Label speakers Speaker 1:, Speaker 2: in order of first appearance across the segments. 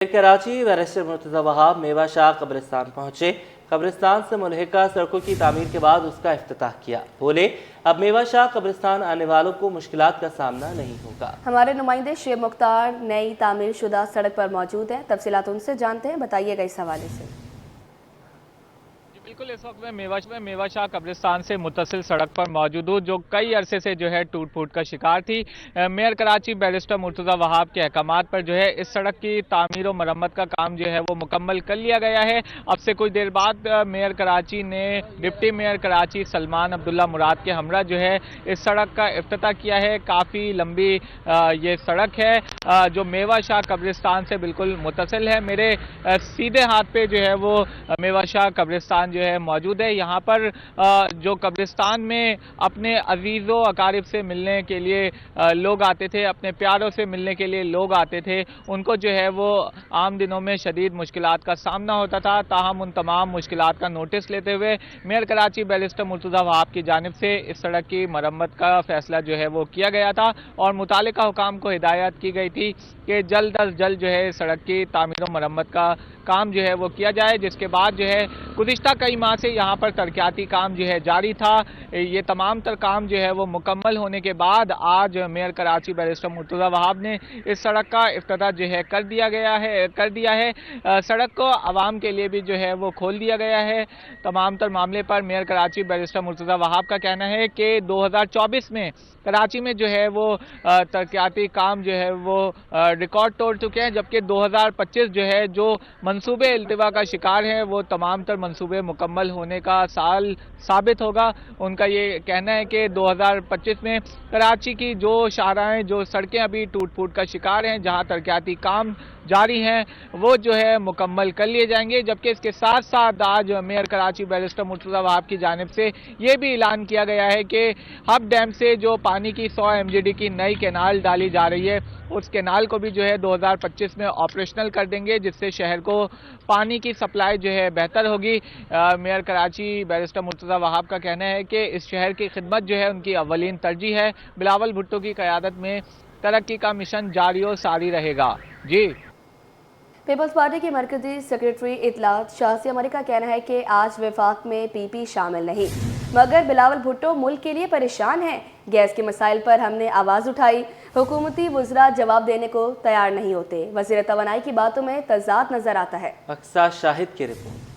Speaker 1: Karachi barrister Murtaza Wahab मेवा शाह कब्रिस्तान पहुंचे। कब्रिस्तान से मुल्हिका सड़कों की तामीर के बाद उसका इफ्तिताह किया। बोले, अब मेवा शाह कब्रिस्तान आने वालों को मुश्किलात का सामना नहीं होगा।
Speaker 2: हमारे नुमाइंदे शेब मुख्तार नई तामीर शुदा सड़क पर मौजूद हैं। तफसीलात उनसे जानते हैं, बताइएगा इस हवाले से।
Speaker 3: बिल्कुल, इस वक्त मैं मेवा शाह कब्रिस्तान से मुत्तसिल सड़क पर मौजूद हूँ, जो कई अरसे से जो है टूट फूट का शिकार थी। मेयर कराची बैरिस्टर मुर्तज़ा वहाब के अहकामात पर जो है इस सड़क की तामीर और मरम्मत का काम जो है वो मुकम्मल कर लिया गया है। अब से कुछ देर बाद मेयर कराची ने डिप्टी मेयर कराची सलमान अब्दुल्ला मुराद के हमरा जो है इस सड़क का इफ्तिताह किया है। काफ़ी लंबी ये सड़क है जो मेवा शाह कब्रिस्तान से बिल्कुल मुत्तसिल है। मेरे सीधे हाथ पे जो है वो मेवा शाह कब्रिस्तान जो है मौजूद है। यहाँ पर जो कब्रिस्तान में अपने अजीज़ों अकारिब से मिलने के लिए लोग आते थे, अपने प्यारों से मिलने के लिए लोग आते थे, उनको जो है वो आम दिनों में शदीद मुश्किलात का सामना होता था। ताहम उन तमाम मुश्किलात का नोटिस लेते हुए मेयर कराची बैरिस्टर मुर्तज़ा वहाब की जानिब से इस सड़क की मरम्मत का फैसला जो है वो किया गया था और मुतालिका हुकाम को हिदायत की गई थी कि जल्द अज जल्द जो है सड़क की तामीर और मरम्मत का काम जो है वो किया जाए। जिसके बाद जो है गुज़िश्ता कई माह से यहाँ पर तरक्याती काम जो है जारी था। ये तमाम तर काम जो है वो मुकम्मल होने के बाद आज मेयर कराची बैरिस्टर मुर्तज़ा वहाब ने इस सड़क का इफ्तिताह जो है कर दिया है। सड़क को आवाम के लिए भी जो है वो खोल दिया गया है। तमाम तर मामले पर मेयर कराची बैरिस्टर मुर्तज़ा वहाब का कहना है कि 2024 में कराची में जो है वो तरक्याती काम जो है वो रिकॉर्ड तोड़ चुके हैं, जबकि 2025 जो है जो मंसूबे इल्तिवा का शिकार हैं वो तमाम तर मंसूबे मुकम्मल होने का साल साबित होगा। उनका ये कहना है कि 2025 में कराची की जो शाहराहें, जो सड़कें अभी टूट फूट का शिकार हैं, जहां तरक्याती काम जारी हैं, वो जो है मुकम्मल कर लिए जाएंगे। जबकि इसके साथ साथ आज मेयर कराची बैरिस्टर मुर्तज़ा वहाब की जानिब से ये भी ऐलान किया गया है कि हब डैम से जो पानी की 100 MGD की नई कैनाल डाली जा रही है, उस कैनाल को भी जो है 2025 में ऑपरेशनल कर देंगे, जिससे शहर को पानी की सप्लाई जो है बेहतर होगी। मेयर कराची बैरिस्टर मुर्तज़ा वहाब का कहना है कि इस शहर की खिदमत जो है उनकी अव्वलीन तरजीह है। बिलावल भुट्टो की क़यादत में तरक्की का मिशन जारी और सारी रहेगा। जी,
Speaker 2: पीपल्स पार्टी के मरकजी सेक्रेटरी इतलात शाज़िया मरी का कहना है कि आज वफाक में पीपी शामिल नहीं, मगर बिलावल भुट्टो मुल्क के लिए परेशान है। गैस के मसाइल पर हमने आवाज़ उठाई, हुकूमती वज़रा जवाब देने को तैयार नहीं होते। वज़ीर तवानाई की बातों में तज़ाद नजर आता है।
Speaker 1: अक्सा शाहिद की रिपोर्ट।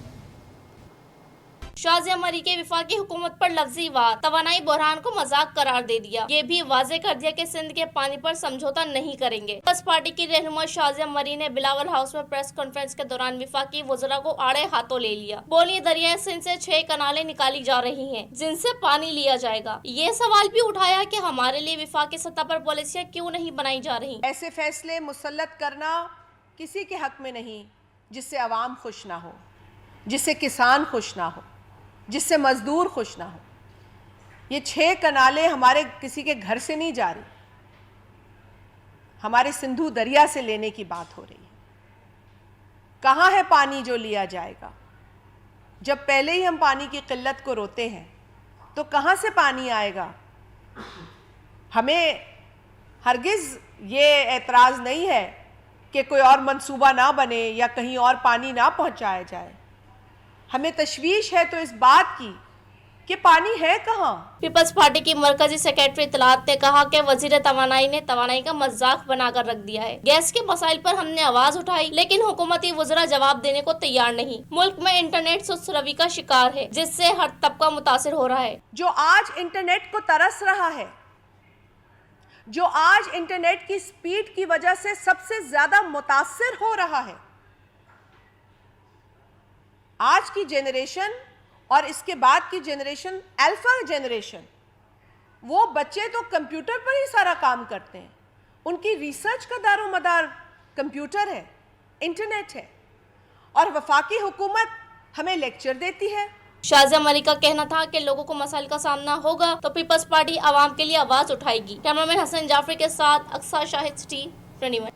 Speaker 4: शाज़िया मरी के वफाकी हुकूमत पर लफ्जी वार, तवानाई बहरान को मजाक करार दे दिया। ये भी वाज़े कर दिया कि सिंध के पानी पर समझौता नहीं करेंगे। पीपल्स पार्टी की रहनुमा शाज़िया मरी ने बिलावल हाउस में प्रेस कॉन्फ्रेंस के दौरान वफाकी वज़रा को आड़े हाथों ले लिया। बोली, दरिया सिंध से 6 कनालें निकाली जा रही हैं, जिनसे पानी लिया जाएगा। ये सवाल भी उठाया कि हमारे लिए वफाकी सतह पर पॉलिसियाँ क्यों नहीं बनाई जा रही।
Speaker 5: ऐसे फैसले मुसल्लत करना किसी के हक में नहीं जिससे अवाम खुश ना हो, जिससे किसान खुश ना हो, जिससे मजदूर खुश ना हो। ये 6 कनालें हमारे किसी के घर से नहीं जा रही, हमारे सिंधु दरिया से लेने की बात हो रही है। कहाँ है पानी जो लिया जाएगा? जब पहले ही हम पानी की किल्लत को रोते हैं तो कहाँ से पानी आएगा? हमें हरगिज़ ये एतराज़ नहीं है कि कोई और मंसूबा ना बने या कहीं और पानी ना पहुँचाया जाए। हमें तशवीश है तो इस बात की कि पानी है कहाँ।
Speaker 4: पीपल्स पार्टी की मरकजी सेक्रेटरी इतलात ने कहा कि वजीर तवानाई ने तवानाई का मजाक बनाकर रख दिया है। गैस के मसाइल पर हमने आवाज उठाई, लेकिन हुकूमती वज़रा जवाब देने को तैयार नहीं। मुल्क में इंटरनेट सुस्त-रवी का शिकार है, जिससे हर तबका मुतासिर हो रहा है।
Speaker 5: जो आज इंटरनेट को तरस रहा है, जो आज इंटरनेट की स्पीड की वजह से सबसे ज्यादा मुतासिर हो रहा है, आज की जनरेशन और इसके बाद की जनरेशन, अल्फा जनरेशन, वो बच्चे तो कंप्यूटर पर ही सारा काम करते हैं। उनकी रिसर्च का दारोमदार कंप्यूटर है, इंटरनेट है, और वफाकी हुकूमत हमें लेक्चर देती है।
Speaker 4: शाज़िया मरी का कहना था कि लोगों को मसाइल का सामना होगा तो पीपल्स पार्टी आवाम के लिए आवाज उठाएगी। कैमरामैन हसन जाफरी के साथ अक्सा शाहिद, सिटी 21।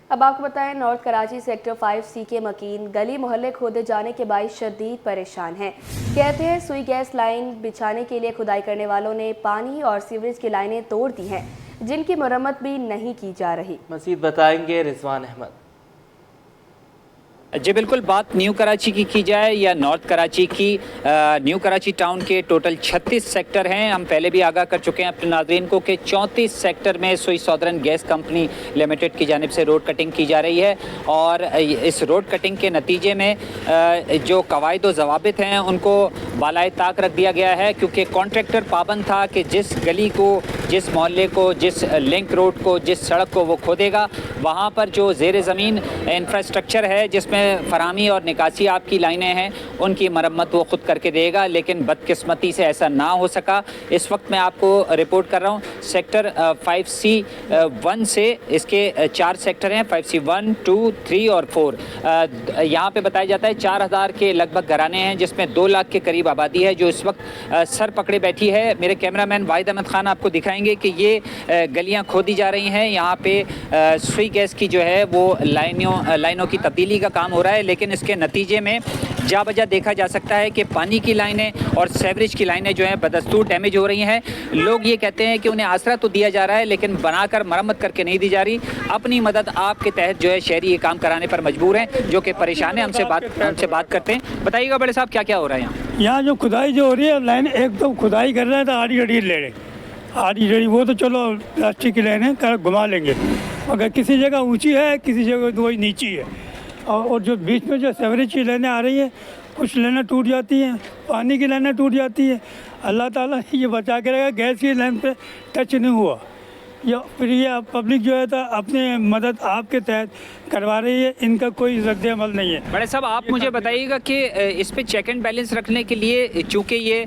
Speaker 2: अब आपको बताएं, नॉर्थ कराची सेक्टर 5C के मकीन गली मोहल्ले खोदे जाने के बाइस शदीद परेशान हैं। कहते हैं सुई गैस लाइन बिछाने के लिए खुदाई करने वालों ने पानी और सीवरेज की लाइनें तोड़ दी हैं, जिनकी मरम्मत भी नहीं की जा रही।
Speaker 1: मज़ीद बताएंगे रिजवान अहमद।
Speaker 6: जी बिल्कुल, बात न्यू कराची की जाए या नॉर्थ कराची की, न्यू कराची टाउन के टोटल 36 सेक्टर हैं। हम पहले भी आगाह कर चुके हैं अपने नाज़रीन को कि 34 सेक्टर में सुई सौदर्न गैस कंपनी लिमिटेड की जानिब से रोड कटिंग की जा रही है और इस रोड कटिंग के नतीजे में जो कवायद व ज़वाबित हैं उनको बालाए ताक रख दिया गया है, क्योंकि कॉन्ट्रैक्टर पाबंद था कि जिस गली को, जिस मोहल्ले को, जिस लिंक रोड को, जिस सड़क को वो खोदेगा, वहाँ पर जो ज़ेर ज़मीन इंफ्रास्ट्रक्चर है जिसमें फराहमी और निकासी आपकी लाइनें हैं उनकी मरम्मत वो खुद करके देगा, लेकिन बदकिस्मती से ऐसा ना हो सका। इस वक्त मैं आपको रिपोर्ट कर रहा हूँ सेक्टर 5C1 से, इसके 4 सेक्टर हैं, 5C1, 2, 3 और 4। यहाँ पे बताया जाता है 4000 के लगभग घराने हैं जिसमें 2 लाख के करीब आबादी है जो इस वक्त सर पकड़े बैठी है। मेरे कैमरामैन वाहिद अहमद खान आपको दिखाएंगे कि ये गलियाँ खोदी जा रही हैं। यहाँ पे सुई गैस की जो है वो लाइनों की तब्दीली का काम हो रहा है, लेकिन इसके नतीजे में जा बजा देखा जा सकता है कि पानी की लाइनें और सेवरेज की लाइनें जो हैं बदस्तूर डैमेज हो रही हैं। लोग ये कहते हैं कि उन्हें आसरा तो दिया जा रहा है लेकिन बनाकर मरम्मत करके नहीं दी जा रही। अपनी मदद आपके तहत जो है शहरी ये काम कराने पर मजबूर हैं, जो कि परेशान है। हमसे बात करते हैं। बताइएगा बड़े साहब, क्या क्या हो रहा है
Speaker 7: यहाँ जो खुदाई जो हो रही है, लाइन एक तो खुदाई कर रहे हैं तो आड़ी अड़ी ले रहे, आड़ी जड़ी वो तो चलो प्लास्टिक की लाइन है, घुमा लेंगे, मगर किसी जगह ऊंची है, किसी जगह तो वही नीची है। और जो बीच में जो सेवरेज की लाइनें आ रही हैं, कुछ लाइनें टूट जाती हैं, पानी की लाइनें टूट जाती हैं। अल्लाह ताला ये बचा के रहेगा, गैस की लाइन पे टच नहीं हुआ। या फिर ये पब्लिक जो है तो अपने मदद आपके तहत करवा रही है, इनका कोई रद्द अमल नहीं है।
Speaker 6: बड़े साहब, आप मुझे बताइएगा कि इस पे चेक एंड बैलेंस रखने के लिए, चूँकि ये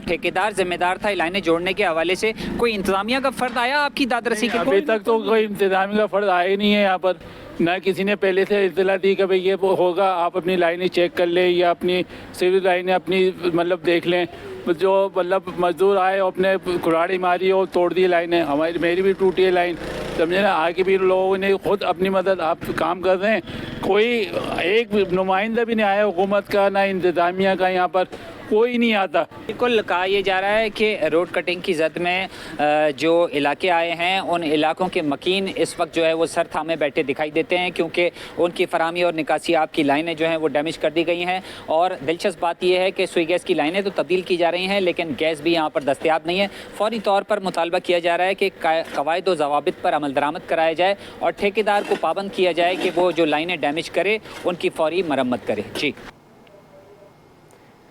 Speaker 6: ठेकेदार जिम्मेदार था लाइनें जोड़ने के हवाले से, कोई इंतजामिया का फ़र्द आया आपकी दादरसी के?
Speaker 8: अभी तक तो कोई इंतजामिया का फ़र्द आया ही नहीं है यहाँ पर। ना किसी ने पहले से इत्तला दी कि भाई ये होगा, आप अपनी लाइनें चेक कर लें या अपनी सिविल लाइनें अपनी मतलब देख लें। जो मतलब मजदूर आए और अपने कुल्हाड़ी मारी और तोड़ दी लाइनें। मेरी भी टूटी है लाइन, समझे ना। आगे भी लोगों ने खुद अपनी मदद आप काम कर रहे हैं। कोई एक नुमाइंदा भी नहीं आया हुकूमत का, ना इंतज़ामिया का, यहाँ पर कोई नहीं आता।
Speaker 6: बिल्कुल कहा यह जा रहा है कि रोड कटिंग की जद में जो इलाके आए हैं उन इलाकों के मकीन इस वक्त जो है वो सर थामे बैठे दिखाई देते हैं, क्योंकि उनकी फराहमी और निकासी आपकी लाइनें जो हैं वो डैमेज कर दी गई हैं। और दिलचस्प बात यह है कि सुई गैस की लाइनें तो तब्दील की जा रही हैं लेकिन गैस भी यहाँ पर दस्तयाब नहीं है। फौरी तौर पर मुतालबा किया जा रहा है कि कवायद व ज़वाबित पर अमल दरामद कराया जाए और ठेकेदार को पाबंद किया जाए कि वो जो लाइनें डैमेज करे उनकी फौरी मरम्मत करे। जी।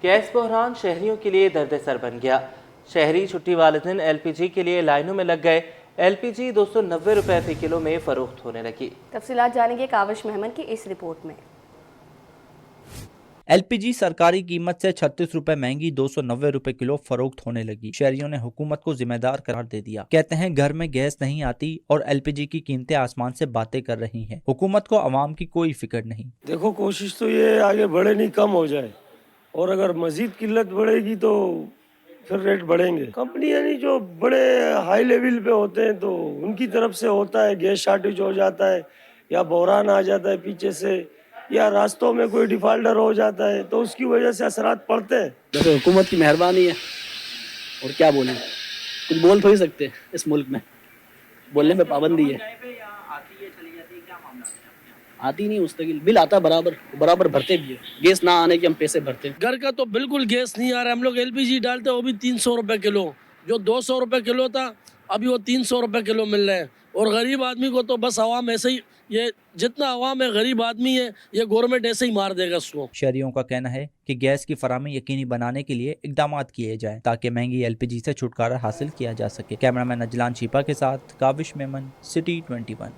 Speaker 1: गैस बहरान शहरियों के लिए दर्द सर बन गया। शहरी छुट्टी वाले दिन एलपीजी के लिए लाइनों में लग गए। एलपीजी 290 रुपए फी किलो में फरोख्त होने लगी।
Speaker 2: तफसीलात जानेंगे काविश मेहमन की इस रिपोर्ट में।
Speaker 9: एलपीजी सरकारी कीमत से 36 रुपए महंगी 290 रुपए किलो फरोख्त होने लगी। शहरियों ने हुकूमत को जिम्मेदार करार दे दिया। कहते हैं घर में गैस नहीं आती और एलपीजी की कीमतें आसमान से बातें कर रही हैं। हुकूमत को अवाम की कोई फिक्र नहीं।
Speaker 7: देखो, कोशिश तो ये आगे बढ़े नहीं, कम हो जाए, और अगर मजीद किल्लत बढ़ेगी तो फिर रेट बढ़ेंगे। कंपनी यानी जो बड़े हाई लेवल पे होते हैं तो उनकी तरफ से होता है, गैस शॉर्टेज हो जाता है या बहरान आ जाता है पीछे से, या रास्तों में कोई डिफाल्टर हो जाता है तो उसकी वजह से असरात पड़ते हैं।
Speaker 10: जैसे हुकूमत की मेहरबानी है, और क्या बोलें, कुछ बोल तो ही सकते इस मुल्क में, बोलने में पाबंदी है। आती नहीं, मुस्तकिल बिल आता बराबर भरते भी है। गैस ना आने के हम पैसे भरते हैं।
Speaker 11: घर का तो बिल्कुल गैस नहीं आ रहा है। हम लोग एलपीजी डालते हैं वो भी 300 रुपए किलो, जो 200 रुपए किलो था अभी वो 300 रुपए किलो मिल रहा है। और गरीब आदमी को तो बस आवाम ऐसे ही, ये जितना आवाम है गरीब आदमी है, ये गवर्नमेंट ऐसे ही मार देगा उसको।
Speaker 9: शहरियों का कहना है कि गैस की फराहमी यकीनी बनाने के लिए इकदाम किए जाएं ताकि महंगी एलपीजी से छुटकारा हासिल किया जा सके। कैमरामैन अजलान शीपा के साथ काविश मेमन, सिटी 21।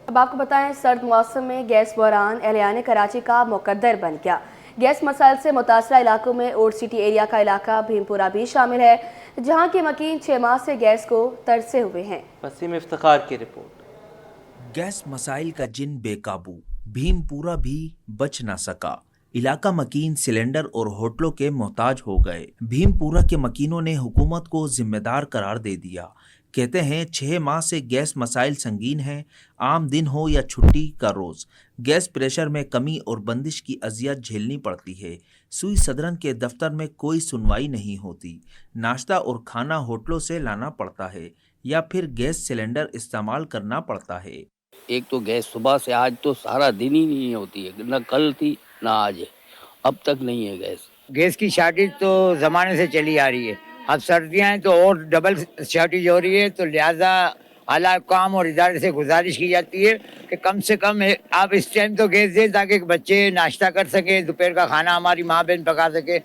Speaker 2: अब आपको बताएं, सर्द मौसम में गैस बहरान एहलियान कराची का मुकद्दर बन गया। गैस मसाइल से मुतासरा इलाकों में ओल्ड सिटी एरिया का इलाका भीमपुरा भी शामिल है, जहां के मकीन 6 माह से गैस को तरसे हुए हैं।
Speaker 1: वसीम इफ्तिखार की रिपोर्ट।
Speaker 12: गैस मसाइल का जिन बेकाबू, भीमपुरा भी बच ना सका। इलाका मकीन सिलेंडर और होटलों के मोहताज हो गए। भीमपुरा के मकीनों ने हुकूमत को जिम्मेदार करार दे दिया। कहते हैं 6 माह से गैस मसाइल संगीन हैं। आम दिन हो या छुट्टी का रोज़, गैस प्रेशर में कमी और बंदिश की अजियत झेलनी पड़ती है। सुई सदरन के दफ्तर में कोई सुनवाई नहीं होती। नाश्ता और खाना होटलों से लाना पड़ता है। या फिर गैस सिलेंडर इस्तेमाल करना पड़ता है।
Speaker 13: एक तो गैस सुबह से आज तो सारा दिन ही नहीं होती है, न कल थी ना आज है, अब तक नहीं है गैस।
Speaker 14: गैस की शॉर्टेज तो ज़माने से चली आ रही है, अब सर्दियाँ हैं तो और डबल शॉर्टेज हो रही है, तो लिहाजा आला काम और इदारे से गुजारिश की जाती है कि कम से कम आप इस टाइम तो गैस दें ताकि बच्चे नाश्ता कर सके, दोपहर का खाना हमारी माँ बहन पका सके।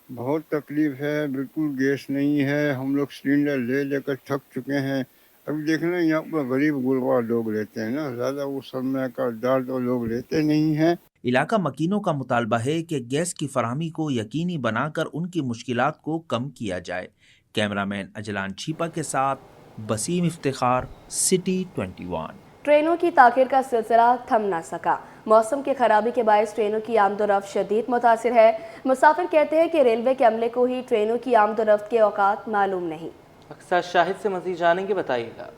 Speaker 15: बहुत तकलीफ है, बिल्कुल गैस नहीं है, हम लोग सिलेंडर ले लेकर थक चुके हैं। अभी देखना यहाँ पर गरीब गुरबा लोग लेते हैं ना, ज़्यादा वो समय का दाल तो लोग लेते नहीं हैं।
Speaker 12: इलाका मकीनों का मुतालबा है कि गैस की फराहमी को यकीनी बनाकर उनकी मुश्किलात को कम किया जाए। कैमरामैन अजलान छीपा के साथ बसीम इफ्तिखार, सिटी 21।
Speaker 2: ट्रेनों की ताखीर का सिलसिला थम ना सका। मौसम की खराबी के बायस ट्रेनों की आमदोरफ्त शदीद मुतासिर है। मुसाफिर कहते हैं कि रेलवे के अमले को ही ट्रेनों की आमदोरफ्त के औकात मालूम नहीं।
Speaker 1: अक्सर शाहिद से मज़ीद जानेंगे, बताइएगा।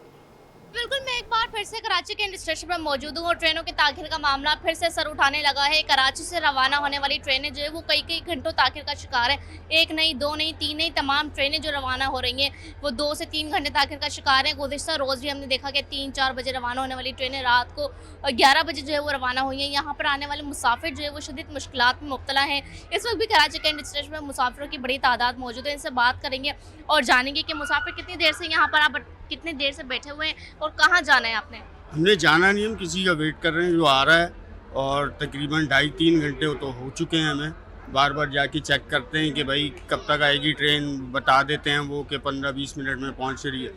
Speaker 4: बिल्कुल, मैं एक बार फिर से कराची के स्टेशन पर मौजूद हूँ और ट्रेनों की ताखीर का मामला फिर से सर उठाने लगा है। कराची से रवाना होने वाली ट्रेनें जो है वो कई घंटों ताखीर का शिकार है। एक नहीं, दो नहीं, तीन नहीं, तमाम ट्रेनें जो रवाना हो रही हैं वो 2 से 3 घंटे ताखीर का शिकार है। गुज़िश्ता रोज़ भी हमने देखा कि 3-4 बजे रवाना होने वाली ट्रेनें रात को 11 बजे जो है वो रवाना हुई हैं। यहाँ पर आने वाले मुसाफिर जो है वो शदीद मुश्किलात में मुब्तला हैं। इस वक्त भी कराची के स्टेशन पर मुसाफिरों की बड़ी तादाद मौजूद है। इनसे बात करेंगे और जानेंगे कि मुसाफिर कितनी देर से यहाँ पर आप कितनी देर से बैठे हुए हैं और कहाँ जाना है आपने?
Speaker 16: हमने जाना नहीं, हम किसी का वेट कर रहे हैं जो आ रहा है, और तकरीबन 2.5-3 घंटे तो हो चुके हैं। हमें बार बार जाके चेक करते हैं कि भाई कब तक आएगी ट्रेन, बता देते हैं वो कि 15-20 मिनट में पहुंच रही है,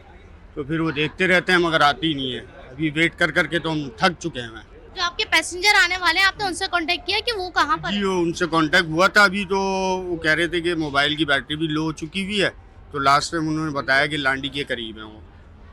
Speaker 16: तो फिर वो देखते रहते हैं मगर आती ही नहीं है। अभी वेट कर करके तो हम थक चुके हैं।
Speaker 4: जो आपके पैसेंजर आने वाले हैं, आपने उनसे कांटेक्ट किया कि वो कहाँ पर?
Speaker 16: जी, उनसे कांटेक्ट हुआ था अभी, तो वो कह रहे थे कि मोबाइल की बैटरी भी लो हो चुकी हुई है, तो लास्ट में उन्होंने बताया कि लांडी के करीब है वो,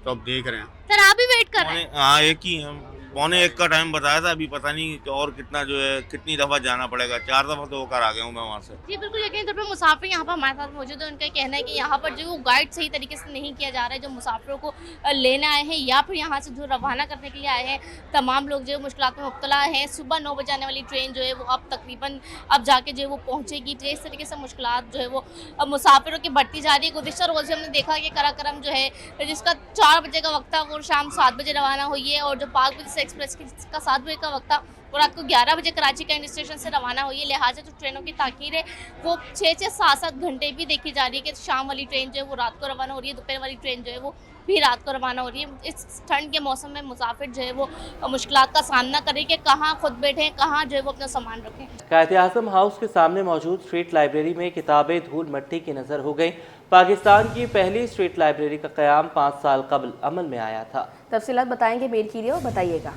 Speaker 16: तो अब देख रहे हैं।
Speaker 4: सर आप भी वेट कर रहे हैं?
Speaker 17: हाँ, एक ही हम 1:45 का टाइम बताया था, अभी पता नहीं कि और कितना जो है कितनी दफ़ा जाना पड़ेगा। 4 दफ़ा तो होकर आ गया हूँ मैं वहाँ से।
Speaker 4: जी बिल्कुल, यकीन तौर पर मुसाफिर यहाँ पर हमारे साथ मौजूद है। उनका कहना है कि यहाँ पर जो गाइड सही तरीके से नहीं किया जा रहा है। जो मुसाफिरों को लेने आए हैं या फिर यहाँ से जो रवाना करने के लिए आए हैं, तमाम लोग जो है मुश्किलात में मुब्तला हैं। सुबह 9 बजे आने वाली ट्रेन जो है वो अब तकरीबन अब जाके जो है वो पहुँचेगी। तो इस तरीके से मुश्किलात जो है वो मुसाफिरों की बढ़ती जा रही है। गुज़िश्ता रोज़ हमने देखा कि कराक्रम जो है जिसका 4 बजे का वक्त था वो शाम 7 बजे रवाना हुई है, और जो पाक विदेश एक्सप्रेस का 7 बजे का वक्त था वो रात को 11 बजे कराची कैंट स्टेशन से रवाना हुई है। लिहाजा जो ट्रेनों की ताखीर है वो 6-7 घंटे भी देखी जा रही है कि शाम वाली ट्रेन जो है वो रात को रवाना हो रही है, दोपहर वाली ट्रेन जो है वो भी रात को रवाना हो रही है। इस ठंड के मौसम में मुसाफिर जो है वो मुश्किलात का सामना करें कि कहाँ खुद बैठें, कहाँ जो है वो अपना सामान रखें।
Speaker 1: कायद-ए-आज़म हाउस के सामने मौजूद स्ट्रीट लाइब्रेरी में किताबें धूल मट्टी की नज़र हो गई। पाकिस्तान की पहली स्ट्रीट लाइब्रेरी का क़याम 5 साल कबल अमल में आया था।
Speaker 2: तफसीलात बताएंगे मीर कीरियो, बताइएगा।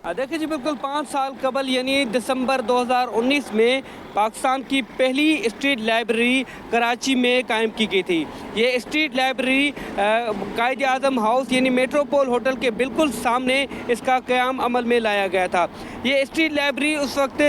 Speaker 18: देखिए जी, बिल्कुल 5 साल कबल यानी दिसंबर 2019 में पाकिस्तान की पहली स्ट्रीट लाइब्रेरी कराची में कायम की गई थी। ये स्ट्रीट लाइब्रेरी कायद-ए-आज़म हाउस यानी मेट्रोपोल होटल के बिल्कुल सामने इसका क़याम अमल में लाया गया था। ये स्ट्रीट लाइब्रेरी उस वक्त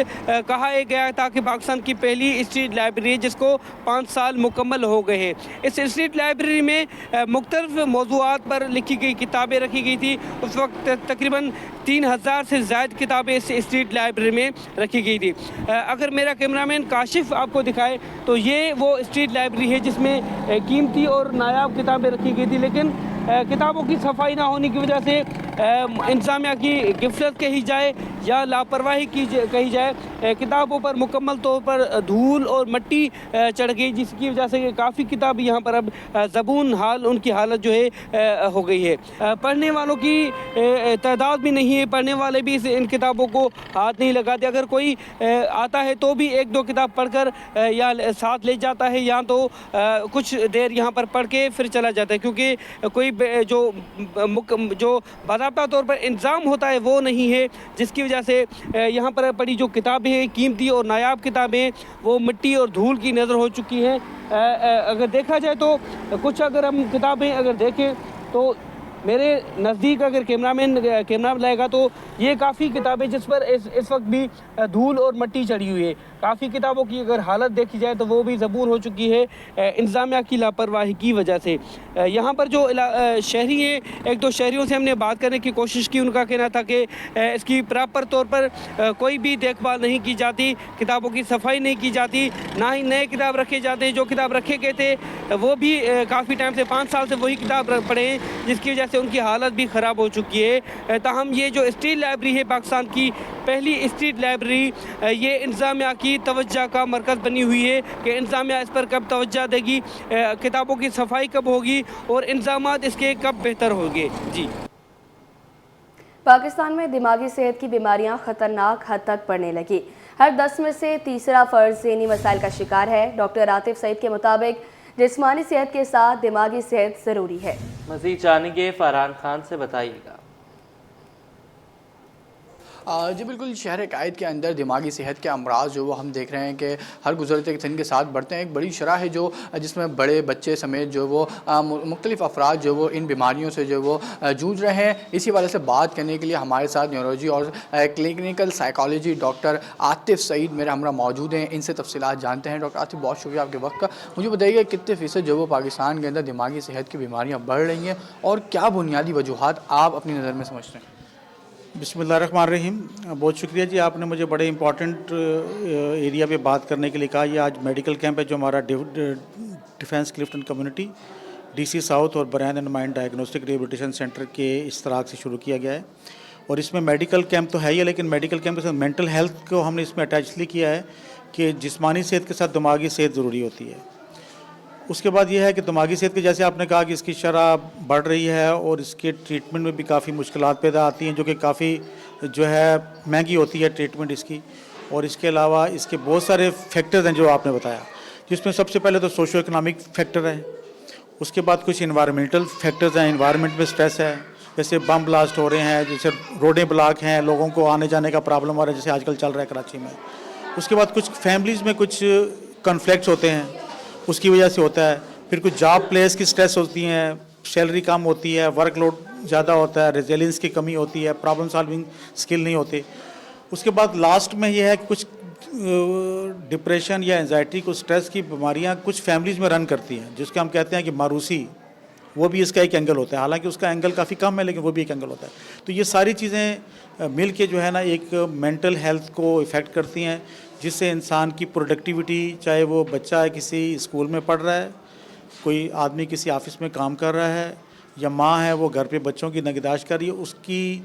Speaker 18: कहा गया था कि पाकिस्तान की पहली स्ट्रीट लाइब्रेरी जिसको 5 साल मुकम्मल हो गए हैं। इस स्ट्रीट लाइब्रेरी में मुख्तलिफ मौज़ूआत पर लिखी गई किताबें रखी गई थी। उस वक्त तकरीबन 3000 से ज़्यादा किताबें इस स्ट्रीट लाइब्रेरी में रखी गई थी। अगर मेरा कैमरामैन काशिफ आपको दिखाए तो ये वो स्ट्रीट लाइब्रेरी है जिसमें कीमती और नायाब किताबें रखी गई थी, लेकिन किताबों की सफाई ना होने की वजह से इंतज़ामिया की गिफलत कही जाए या लापरवाही कही जाए, किताबों पर मुकम्मल तौर पर धूल और मट्टी चढ़ गई, जिसकी वजह से काफ़ी किताब यहाँ पर अब ज़बून हाल उनकी हालत जो है हो गई है। पढ़ने वालों की तादाद भी नहीं है, पढ़ने वाले भी इन किताबों को हाथ नहीं लगाते। अगर कोई आता है तो भी 1-2 किताब पढ़कर या साथ ले जाता है, या तो कुछ देर यहाँ पर पढ़ के फिर चला जाता है, क्योंकि कोई जो बाज़ाब्ता तौर पर इंतज़ाम होता है वो नहीं है, जिसकी वजह से यहाँ पर पड़ी जो किताबें हैं, कीमती और नायाब किताबें, वो मिट्टी और धूल की नज़र हो चुकी हैं। अगर देखा जाए तो कुछ अगर हम किताबें अगर देखें तो मेरे नज़दीक अगर कैमरा लाएगा तो ये काफ़ी किताबें जिस पर इस वक्त भी धूल और मट्टी चढ़ी हुई है। काफ़ी किताबों की अगर हालत देखी जाए तो वो भी ज़बूर हो चुकी है इंतज़ामिया की लापरवाही की वजह से। यहाँ पर जो शहरी हैं, एक दो शहरियों से हमने बात करने की कोशिश की। उनका कहना था कि इसकी प्रॉपर तौर पर कोई भी देखभाल नहीं की जाती, किताबों की सफाई नहीं की जाती, ना ही नए किताब रखे जाते हैं। जो किताब रखे गए थे वो भी काफ़ी टाइम से 5 साल से वही किताब पढ़े हैं, जिसकी वजह से उनकी हालत भी ख़राब हो चुकी है। ताहम ये जो स्ट्रीट लाइब्रेरी है, पाकिस्तान की पहली स्ट्रीट लाइब्रेरी, ये इंतज़ामिया की तवज्जो का मरकज़ बनी हुई है कि इंतज़ामिया इस पर कब तवज्जो देगी, किताबों की सफाई कब होगी और इंतज़ामात इसके कब बेहतर होंगे। जी,
Speaker 2: पाकिस्तान में दिमागी सेहत की बीमारियां खतरनाक हद तक बढ़ने लगी। हर 10 में से तीसरा फर्द ज़हनी मसाइल का शिकार है। डॉक्टर आतिफ सईद के मुताबिक जिस्मानी सेहत के साथ दिमागी सेहत ज़रूरी है।
Speaker 1: मज़ीद जानेंगे फरहान खान से, बताइएगा।
Speaker 19: जी बिल्कुल, शहर कायद के अंदर दिमागी सेहत के अमराज जो वो हम देख रहे हैं कि हर गुज़रते दिन के साथ बढ़ते हैं। एक बड़ी शरह है जो जिसमें बड़े बच्चे समेत जो वो मुख्तलिफ अफराद जो वो इन बीमारियों से जो वो जूझ रहे हैं। इसी वजह से बात करने के लिए हमारे साथ न्यूरोलॉजी और clinical psychology doctor Atif Saeed मेरे हमरा मौजूद हैं। इनसे तफसीलात जानते हैं। डॉक्टर आतिफ, बहुत शुक्रिया आपके वक्त का। मुझे बताइए कितने फ़ीसद जो वो पाकिस्तान के अंदर दिमागी सेहत की बीमारियाँ बढ़ रही हैं और क्या बुनियादी वजूहात आप अपनी नज़र में समझते हैं?
Speaker 20: बिस्मिल्लाहिर्रहमानिर्रहीम। बहुत शुक्रिया जी, आपने मुझे बड़े इंपॉर्टेंट एरिया पे बात करने के लिए कहा। ये आज मेडिकल कैंप है जो हमारा defence Clifton community DC south और brain and mind diagnostic rehabilitation centre के इश्तराक से शुरू किया गया है। और इसमें मेडिकल कैंप तो है ही है, लेकिन मेडिकल कैंप के साथ मेंटल हेल्थ को हमने इसमें अटैच इसलिए किया है कि जिस्मानी सेहत के साथ दिमागी सेहत ज़रूरी होती है। उसके बाद ये है कि दिमागी सेहत के, जैसे आपने कहा कि इसकी शरह बढ़ रही है और इसके ट्रीटमेंट में भी काफ़ी मुश्किलात पैदा आती हैं, जो कि काफ़ी जो है महंगी होती है ट्रीटमेंट इसकी। और इसके अलावा इसके बहुत सारे फैक्टर्स हैं जो आपने बताया, जिसमें सबसे पहले तो सोशो इकनॉमिक फैक्टर है। उसके बाद कुछ इन्वायरमेंटल फैक्टर्स हैं, इन्वायरमेंट में स्ट्रेस है, जैसे बम ब्लास्ट हो रहे हैं, जैसे रोडें ब्लॉक हैं, लोगों को आने जाने का प्रॉब्लम हो रहा है जैसे आजकल चल रहा है कराची में। उसके बाद कुछ फैमिलीज़ में कुछ कॉन्फ्लिक्ट्स होते हैं, उसकी वजह से होता है। फिर कुछ जॉब प्लेस की स्ट्रेस होती हैं, सैलरी कम होती है, वर्कलोड ज़्यादा होता है, रेजिलियंस की कमी होती है, प्रॉब्लम सॉल्विंग स्किल नहीं होते। उसके बाद लास्ट में ये है कि कुछ डिप्रेशन या एंजाइटी, कुछ स्ट्रेस की बीमारियां कुछ फैमिलीज़ में रन करती हैं, जिसको हम कहते हैं कि मारूसी। वो भी इसका एक एंगल होता है, हालांकि उसका एंगल काफ़ी कम है, लेकिन वो भी एक एंगल होता है। तो ये सारी चीज़ें मिल के जो है ना एक मेंटल हेल्थ को इफ़ेक्ट करती हैं, जिससे इंसान की प्रोडक्टिविटी, चाहे वो बच्चा है किसी स्कूल में पढ़ रहा है, कोई आदमी किसी ऑफिस में काम कर रहा है, या माँ है वो घर पे बच्चों की निगहदाश्त कर रही है, उसकी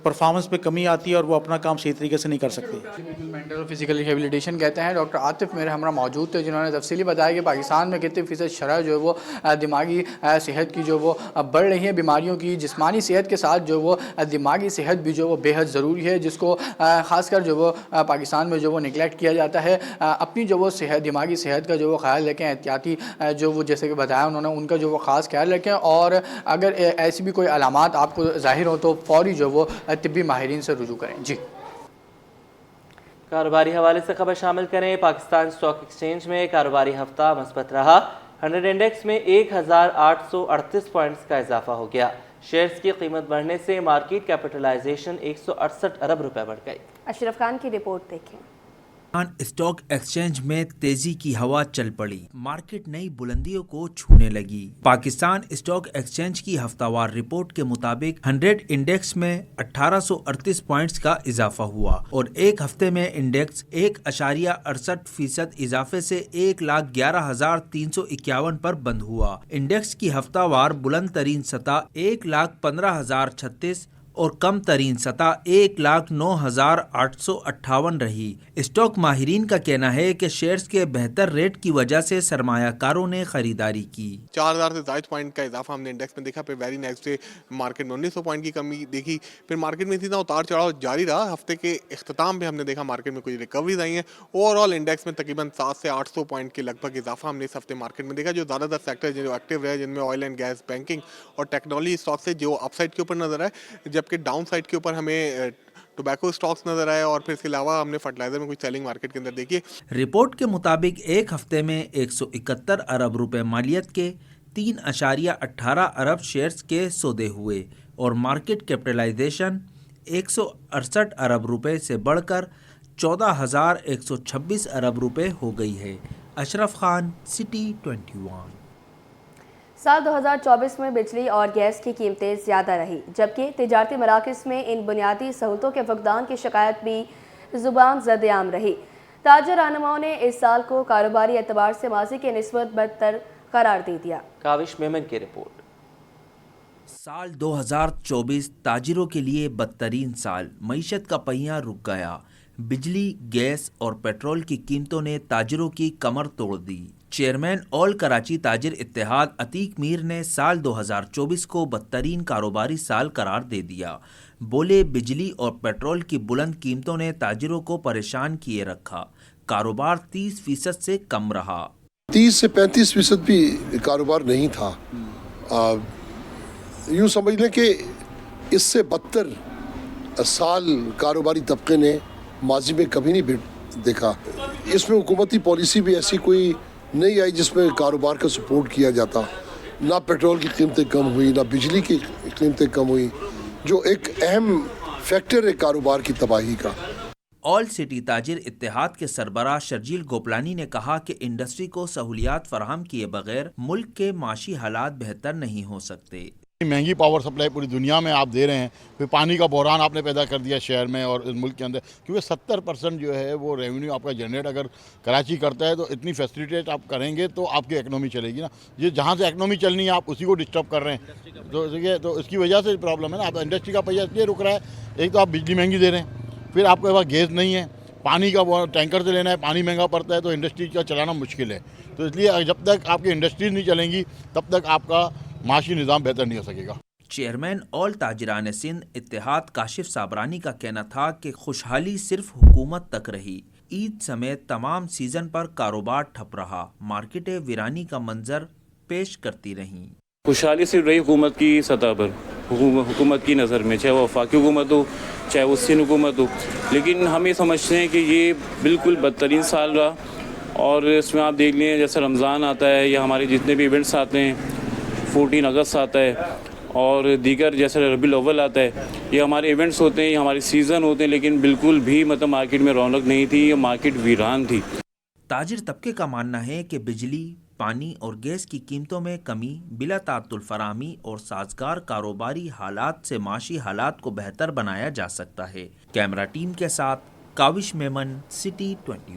Speaker 20: परफॉर्मेंस पे कमी आती है और वो अपना काम सही तरीके से नहीं कर सकती।
Speaker 19: बिल्कुल, मेंटल और फिजिकल रिहेबिलिटेशन कहते हैं। डॉक्टर आतिफ मेरे हमरा मौजूद थे, जिन्होंने तफसीली बताया कि पाकिस्तान में कितने फ़ीसद शरह जो है वो दिमागी सेहत की जो वो बढ़ रही है बीमारियों की। जिस्मानी सेहत के साथ जो वो दिमागी सेहत भी जो वो बेहद ज़रूरी है, जिसको ख़ासकर जो वो पाकिस्तान में जो वो निगलेक्ट किया जाता है। अपनी जो वो सेहत, दिमागी सेहत का जो वो ख्याल रखें, एहतियाती जो वो जैसे कि बताया उन्होंने, उनका जो वो ख़ास ख्याल रखें। और अगर ऐसी भी कोई अलामात आपको ज़ाहिर हो तो फौरी जो वो तिब्बी माहिरीन से रुजू करें। जी,
Speaker 1: कारोबारी हवाले से खबर शामिल करें। पाकिस्तान स्टॉक एक्सचेंज में कारोबारी हफ्ता मस्बत रहा। 100 इंडेक्स में 1838 पॉइंट्स का इजाफा हो गया। शेयर्स की कीमत बढ़ने से मार्केट कैपिटलाइजेशन 168 अरब रुपए बढ़ गई।
Speaker 2: अशरफ खान की रिपोर्ट देखें।
Speaker 12: स्टॉक एक्सचेंज में तेजी की हवा चल पड़ी, मार्केट नई बुलंदियों को छूने लगी। पाकिस्तान स्टॉक एक्सचेंज की हफ्तावार रिपोर्ट के मुताबिक 100 इंडेक्स में 1838 पॉइंट्स का इजाफा हुआ और एक हफ्ते में इंडेक्स 1.68% इजाफे से 1,11,351 पर बंद हुआ। इंडेक्स की हफ्तावार बुलंद तरीन सतह 1,15,036 और कम तरीन सतह 1,09,858 रही। स्टॉक माहिरीन का कहना है कि शेयर्स के बेहतर रेट की वजह से सरमायाकारों ने खरीदारी की।
Speaker 21: 4000 से ज़ायद पॉइंट का इजाफा हमने इंडेक्स में देखा। फिर वेरी नेक्स्ट डे मार्केट में 1900 पॉइंट की कमी देखी। फिर मार्केट में सीधा उतार चढ़ाव जारी रहा। हफ्ते के इख्तिताम पे हमने देखा मार्केट में कुछ रिकवरीज आई हैं। ओवरऑल इंडेक्स में तकरीबन 700 से 800 पॉइंट के लगभग इजाफा हमने इस हफ्ते मार्केट में देखा। जो ज़्यादातर सेक्टर जो एक्टिव रहे, जिनमें ऑयल एंड गैस, बैंकिंग और टेक्नोलॉजी स्टॉक से जो अपसाइड के ऊपर नजर आए, जबकि डाउन साइड के ऊपर हमें टोबैको स्टॉक्स नजर आए। और फिर इसके अलावा हमने फर्टिलाइजर में कुछ सेलिंग मार्केट के अंदर देखी।
Speaker 12: रिपोर्ट के मुताबिक एक हफ्ते में 171 अरब रुपए मालियत के 3.18 अरब शेयर्स के सौदे हुए और मार्केट कैपिटलाइजेशन 168 अरब रुपए से बढ़कर 14,126 अरब रुपए हो गई है। अशरफ खान, सिटी 21।
Speaker 2: साल 2024 में बिजली और गैस की कीमतें ज़्यादा रही, जबकि तिजारती मराकज़ में इन बुनियादी सहूलतों के फक़दान की शिकायत भी ज़ुबान ज़द-ए-आम रही। ताजर रहनुमाओं ने इस साल को कारोबारी एतबार से माज़ी के निस्बत बदतर करार दे दिया।
Speaker 1: काविश मेमन की रिपोर्ट।
Speaker 12: साल 2024 ताजिरों के लिए बदतरीन साल। मईशत का पहिया रुक गया। बिजली, गैस और पेट्रोल की कीमतों ने ताजिरों की कमर तोड़ दी। चेयरमैन ऑल कराची ताजिर इत्तेहाद अतीक मीर ने साल 2024 को बदतरीन कारोबारी साल करार दे दिया। बोले, बिजली और पेट्रोल की बुलंद कीमतों ने ताजिरों को परेशान किए रखा। कारोबार 30% से कम रहा।
Speaker 3: 30 से 35% भी कारोबार नहीं था। यूँ समझ लें कि इससे बदतर साल कारोबारी तबके ने माजी में कभी नहीं देखा। इसमें हुकूमती पॉलिसी भी ऐसी कोई नहीं आई जिसमें कारोबार का सपोर्ट किया जाता। ना पेट्रोल की कीमतें कम हुई, ना बिजली की कीमतें कम हुई, जो एक अहम फैक्टर है कारोबार की तबाही का।
Speaker 12: ऑल सिटी ताजिर इत्तेहाद के सरबराह शर्जील गोपलानी ने कहा कि इंडस्ट्री को सहूलियात फराहम किए बगैर मुल्क के माशी हालात बेहतर नहीं हो सकते।
Speaker 22: महंगी पावर सप्लाई पूरी दुनिया में आप दे रहे हैं, फिर पानी का बहरान आपने पैदा कर दिया शहर में और इस मुल्क के अंदर, क्योंकि 70% जो है वो रेवेन्यू आपका जनरेट अगर कराची करता है, तो इतनी फैसिलिटेट आप करेंगे तो आपकी इकनॉमी चलेगी ना। ये जहाँ से इकनॉमी चलनी है आप उसी को डिस्टर्ब कर रहे हैं, तो इसकी वजह से प्रॉब्लम है ना। आप इंडस्ट्री का पहिया इसलिए रुक रहा है, एक तो आप बिजली महंगी दे रहे हैं, फिर आपके पास गैस नहीं है, पानी का टैंकर से लेना है, पानी महंगा पड़ता है, तो इंडस्ट्री का चलाना मुश्किल है। तो इसलिए जब तक आपकी इंडस्ट्रीज नहीं चलेंगी तब तक आपका माशी निज़ाम बेहतर नहीं हो सकेगा।
Speaker 12: चेयरमैन ऑल ताजिरान सिंध इत्तेहाद काशिफ साबरानी का कहना था कि खुशहाली सिर्फ हुकूमत तक रही। ईद समेत तमाम सीजन पर कारोबार ठप रहा। मार्केटें वीरानी का मंजर पेश करती रहीं।
Speaker 23: खुशहाली सिर्फ रही हुकूमत की सतह पर, हुकूमत की नज़र में, चाहे वो वफाकी हुकूमत हो चाहे वो सिंध हुकूमत हो। लेकिन हम ये समझते हैं कि ये बिल्कुल बदतरीन साल रहा। और इसमें आप देख लें, जैसे रमज़ान आता है या हमारे जितने भी इवेंट्स आते हैं, 14 अगस्त आता है और दीगर जैसे रबीउल अव्वल आता है, ये हमारे इवेंट्स होते हैं, ये हमारे सीज़न होते हैं, लेकिन बिल्कुल भी मतलब मार्केट में रौनक नहीं थी, ये मार्केट वीरान थी।
Speaker 12: ताजिर तबके का मानना है कि बिजली, पानी और गैस की कीमतों में कमी, बिला तातुल फराहमी और साजगार कारोबारी हालात से माशी हालात को बेहतर बनाया जा सकता है। कैमरा टीम के साथ काविश मेमन, सिटी 21।